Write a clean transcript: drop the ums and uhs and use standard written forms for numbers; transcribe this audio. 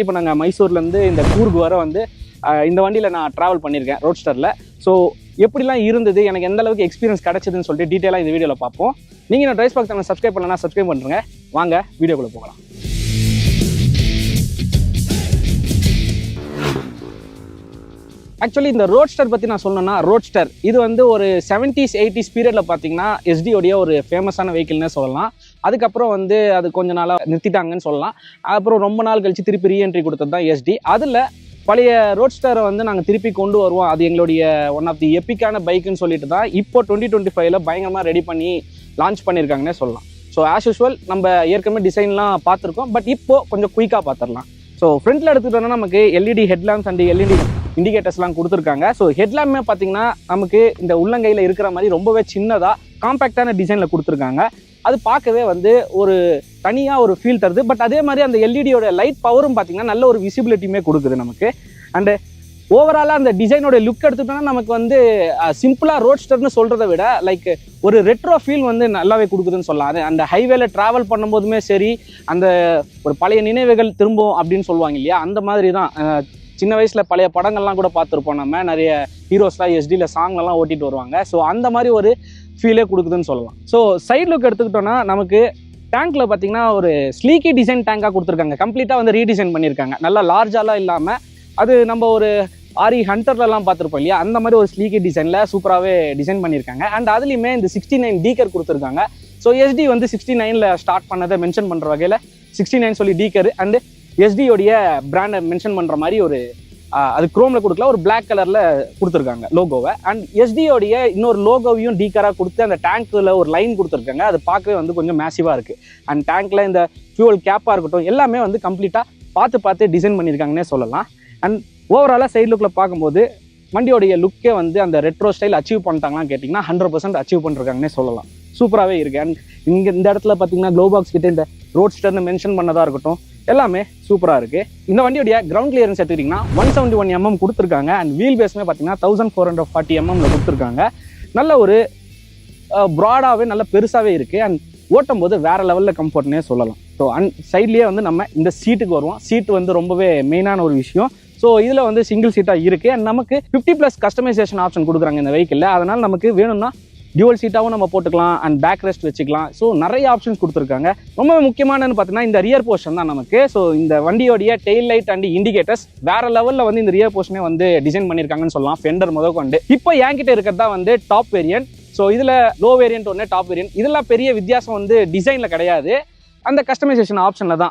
இப்போ நாங்கள் மைசூர்லேருந்து இந்த கூர்க் வர வந்து இந்த வண்டியில் நான் ட்ராவல் பண்ணியிருக்கேன் ரோட்ஸ்டரில். ஸோ எப்படிலாம் இருந்தது, எனக்கு எந்த அளவுக்கு எக்ஸ்பீரியன்ஸ் கிடச்சிதுன்னு சொல்லிட்டு டீட்டெயிலாக இந்த வீடியோவில் பார்ப்போம். நீங்கள் நான் ட்ரைஸ் பாக் சேனல் சப்ஸ்கிரைப் பண்ணலன்னா சப்ஸ்கிரைப் பண்ணுறேங்க. வாங்க வீடியோக்குள்ளே போகலாம். ஆக்சுவலி இந்த ரோட்ஸ்டர் பற்றி நான் சொல்லணும்னா, ரோட்ஸ்டர் இது வந்து ஒரு 70s 80s பீரியடில் பார்த்தீங்கன்னா எஸ்டியோடைய ஒரு ஃபேமஸான வெஹிக்கிள்னே சொல்லலாம். அதுக்கப்புறம் வந்து அது கொஞ்ச நாளாக நிறுத்திட்டாங்கன்னு சொல்லலாம். அப்புறம் ரொம்ப நாள் கழிச்சு திருப்பி ரீஎன்ட்ரி கொடுத்தது தான் எஸ்டி. அதில் பழைய ரோட்ஸ்டரை வந்து நாங்கள் திருப்பி கொண்டு வருவோம், அது எங்களுடைய ஒன் ஆஃப் தி எப்பிக்கான பைக்குன்னு சொல்லிட்டு தான் இப்போ 2025 பயங்கரமாக ரெடி பண்ணி லான்ச் பண்ணியிருக்காங்கன்னே சொல்லலாம். ஸோ ஆஸ் யூஸ்வல் நம்ம ஏற்கனவே டிசைன்லாம் பார்த்துருக்கோம், பட் இப்போது கொஞ்சம் குயிக்காக பார்த்துடலாம். ஸோ ஃப்ரண்ட்டில் எடுத்துக்கிட்டோன்னா நமக்கு எல்இடி ஹெட்லாம்ப்ஸ் அண்ட் எல்இடி இண்டிகேட்டர்ஸ்லாம் கொடுத்துருக்காங்க. ஸோ ஹெட்லாம்பே பார்த்தீங்கன்னா நமக்கு இந்த உள்ளங்கையில் இருக்கிற மாதிரி ரொம்பவே சின்னதாக காம்பேக்டான டிசைனில் கொடுத்துருக்காங்க. அது பார்க்கவே வந்து ஒரு தனியாக ஒரு ஃபீல் தருது. பட் அதே மாதிரி அந்த எல்இடியோட லைட் பவரும் பார்த்தீங்கன்னா நல்ல ஒரு விசிபிலிட்டியுமே கொடுக்குது நமக்கு. அண்டு ஓவராலாக அந்த டிசைனோட லுக் எடுத்துக்கிட்டோன்னா நமக்கு வந்து சிம்பிளாக ரோட்ஸ்டர்னு சொல்கிறத விட லைக் ஒரு ரெட்ரோ ஃபீல் வந்து நல்லாவே கொடுக்குதுன்னு சொல்லலாம். அது அந்த ஹைவேல ட்ராவல் பண்ணும்போதுமே சரி, அந்த ஒரு பழைய நினைவுகள் திரும்பும் அப்படின்னு சொல்லுவாங்க இல்லையா, அந்த மாதிரி தான். சின்ன வயசில் பழைய படங்கள்லாம் கூட பார்த்துருப்போம், நம்ம நிறைய ஹீரோஸ்லாம் எஸ்டியில் சாங்லாம் ஓட்டிகிட்டு வருவாங்க. ஸோ அந்த மாதிரி ஒரு ஃபீலே கொடுக்குதுன்னு சொல்லலாம். ஸோ சைட் லுக் எடுத்துக்கிட்டோன்னா நமக்கு டேங்க்கில் பார்த்தீங்கன்னா ஒரு ஸ்லீக்கி டிசைன் டேங்காக கொடுத்துருக்காங்க. கம்ப்ளீட்டாக வந்து ரீடிசைன் பண்ணியிருக்காங்க. நல்லா லார்ஜாலாம் இல்லாமல், அது நம்ம ஒரு ஆரி ஹண்டர்லலாம் பார்த்துருப்போம் இல்லையா, அந்த மாதிரி ஒரு ஸ்லீக்கி டிசைனில் சூப்பராகவே டிசைன் பண்ணியிருக்காங்க. அண்ட் அதுலேயுமே இந்த 69 டீக்கர் கொடுத்துருக்காங்க. ஸோ எஸ்டி வந்து 69ல் ஸ்டார்ட் பண்ணதை மென்ஷன் பண்ணுற வகையில் 69 சொல்லி டீக்கர் அண்டு எஸ்டியோடைய பிராண்டை மென்ஷன் பண்ணுற மாதிரி ஒரு அது குரோமில் கொடுக்கல, ஒரு பிளாக் கலரில் கொடுத்துருக்காங்க லோகோவை. அண்ட் எஸ்டியோடைய இன்னொரு லோகோவையும் டீக்கராக கொடுத்து அந்த டேங்க்கில் ஒரு லைன் கொடுத்துருக்காங்க. அது பார்க்கவே வந்து கொஞ்சம் மேசிவாக இருக்குது. அண்ட் டேங்க்கில் இந்த ஃபியூவல் கேப்பாக இருக்கட்டும் எல்லாமே வந்து கம்ப்ளீட்டாக பார்த்து டிசைன் பண்ணியிருக்காங்கன்னே சொல்லலாம். அண்ட் ஓவராலாக சைட் லுக்கில் பார்க்கும்போது வண்டியோடைய லுக்கே வந்து அந்த ரெட்ரோ ஸ்டைல் அச்சீவ் பண்ணிட்டாங்களான்னு கேட்டிங்கன்னா 100% அச்சீவ் பண்ணிருக்காங்கன்னே சொல்லலாம். சூப்பராகவே இருக்குது. அண்ட் இங்கே இந்த இடத்துல பார்த்தீங்கன்னா க்ளோ பாக்ஸ் கிட்டே இந்த ரோட்ஸ்டர்னு மென்ஷன் பண்ணதாக இருக்கட்டும் எல்லாமே சூப்பராக இருக்குது. இந்த வண்டியோடைய கிரவுண்ட் கிளியரன்ஸ் எடுத்துக்கிட்டிங்கன்னா 171 mm கொடுத்துருக்காங்க. அண்ட் வீல் பேஸ்மே பார்த்தீங்கன்னா 1440 mm கொடுத்துருக்காங்க. நல்ல ஒரு ப்ராடாகவே நல்ல பெருசாகவே இருக்குது. அண்ட் ஓட்டும் போது வேறு லெவலில் கம்ஃபர்ட்னே சொல்லலாம். ஸோ சைட்லேயே வந்து நம்ம இந்த சீட்டுக்கு வருவோம். சீட்டு வந்து ரொம்பவே மெயினான ஒரு விஷயம். ஸோ இதில் வந்து சிங்கிள் சீட்டாக இருக்குது. அண்ட் நமக்கு 50+ கஸ்டமைசேஷன் ஆப்ஷன் கொடுக்குறாங்க இந்த வெஹிக்கிளில். அதனால் நமக்கு வேணும்னா டியூவல் சீட்டாகவும் நம்ம போட்டுக்கலாம் அண்ட் பேக் ரெஸ்ட் வச்சுக்கலாம். ஸோ நிறைய ஆப்ஷன்ஸ் கொடுத்துருக்காங்க. ரொம்ப முக்கியமானன்னு பார்த்தீங்கன்னா இந்த ரியர் போர்ஷன் தான் நமக்கு. ஸோ இந்த வண்டியோடைய டெயில் லைட் அண்ட் இண்டிகேட்டர்ஸ் வேறு லெவலில் வந்து இந்த ரியர் போர்ஷனே வந்து டிசைன் பண்ணியிருக்காங்கன்னு சொல்லலாம். ஃபெண்டர் முதற்கொண்டு இப்போ என்கிட்ட இருக்கிறது தான் வந்து டாப் வேரியன்ட். ஸோ இதில் லோ வேரியன்ட் ஒன்று, டாப் வேரியன்ட். இதெல்லாம் பெரிய வித்தியாசம் வந்து டிசைனில் கிடையாது, அந்த கஸ்டமைசேஷன் ஆப்ஷனில் தான்.